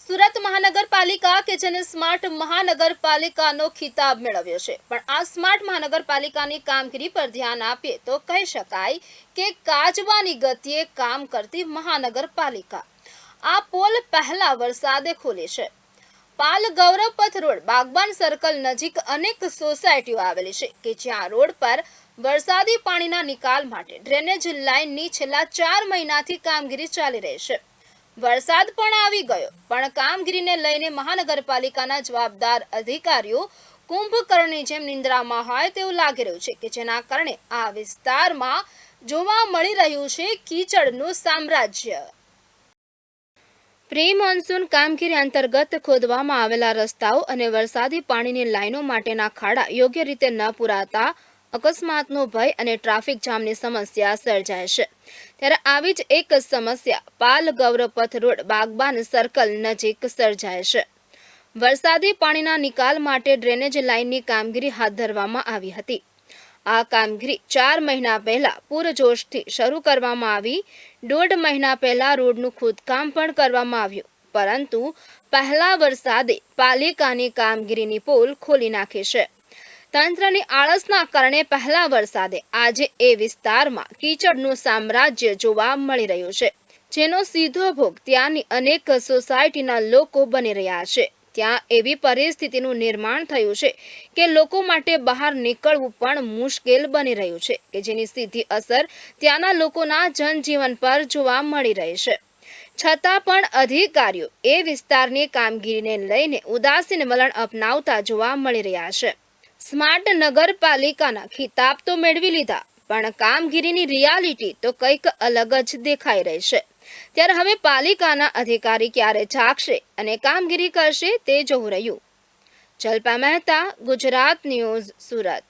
સુરત મહાનગરપાલિકા કે જેને સ્માર્ટ મહાનગરપાલિકાનો ખિતાબ મેળવ્યો છે, પણ આ સ્માર્ટ મહાનગરપાલિકાની કામગીરી પર ધ્યાન આપીએ તો કહી શકાય કે કાચબાની ગતિએ કામ કરતી મહાનગરપાલિકા. આ પોલ પહેલા વરસાદે ખોલી છે. પાલ ગૌરવપથ રોડ બાગબાન સર્કલ નજીક અનેક સોસાયટીઓ આવેલી છે કે જ્યાં રોડ પર વરસાદી પાણીના નિકાલ માટે ડ્રેનેજ લાઇનની છેલ્લા 4 મહિનાથી કામગીરી ચાલી રહી છે. વરસાદ પણ આવી ગયો, પણ કામગીરીને લઈને મહાનગરપાલિકાના જવાબદાર અધિકારીઓ કુંભકર્ણની જેમ નિંદ્રામાં હોય તેવું લાગી રહ્યું છે કે જેના કારણે આ વિસ્તારમાં જોવા મળી રહ્યું છે કીચડનું સામ્રાજ્ય. પ્રી મોન્સૂન કામગીરી અંતર્ગત ખોદવામાં આવેલા રસ્તાઓ અને વરસાદી પાણીની લાઈનો માટેના ખાડા યોગ્ય રીતે ન પૂરાતા અકસ્માતનો ભય અને ટ્રાફિક જામની સમસ્યા સર્જાય છે. ત્યારે આવી જ એક સમસ્યા પાલ ગૌરવપથ રોડ બાગબાન સર્કલ નજીક સર્જાય છે. વરસાદી પાણીના નિકાલ માટે ડ્રેનેજ લાઇનની કામગીરી હાથ ધરવામાં આવી હતી. આ કામગીરી 4 મહિના પહેલા પૂરજોશથી શરૂ કરવામાં આવી. 1.5 મહિના પહેલા રોડનું ખોદકામ પણ કરવામાં આવ્યું, પરંતુ પહેલા વરસાદે પાલિકાની કામગીરીની પોલ ખોલી નાખી છે. તંત્રની આળસના કારણે પહેલા વરસાદે આજે એ વિસ્તારમાં કીચડનું સામ્રાજ્ય જોવા મળી રહ્યું છે, જેનો સીધો ભોગ ત્યાંની અનેક સોસાયટીના લોકો બની રહ્યા છે. ત્યાં એવી પરિસ્થિતિનું નિર્માણ થયું છે કે લોકો માટે બહાર નીકળવું પણ મુશ્કેલ બની રહ્યું છે કે જેની સીધી અસર ત્યાંના લોકોના જનજીવન પર જોવા મળી રહી છે. છતાં પણ અધિકારીઓ એ વિસ્તારની કામગીરીને લઈને ઉદાસીન વલણ અપનાવતા જોવા મળી રહ્યા છે. સ્માર્ટ નગરપાલિકાના ખિતાબ તો મેળવી લીધા, પણ કામગીરીની રિયાલિટી તો કંઈક અલગ જ દેખાઈ રહી છે. ત્યારે હવે પાલિકાના અધિકારી ક્યારે જાગશે અને કામગીરી કરશે તે જોવું રહ્યું. જલ્પા મહેતા, ગુજરાત ન્યૂઝ, સુરત.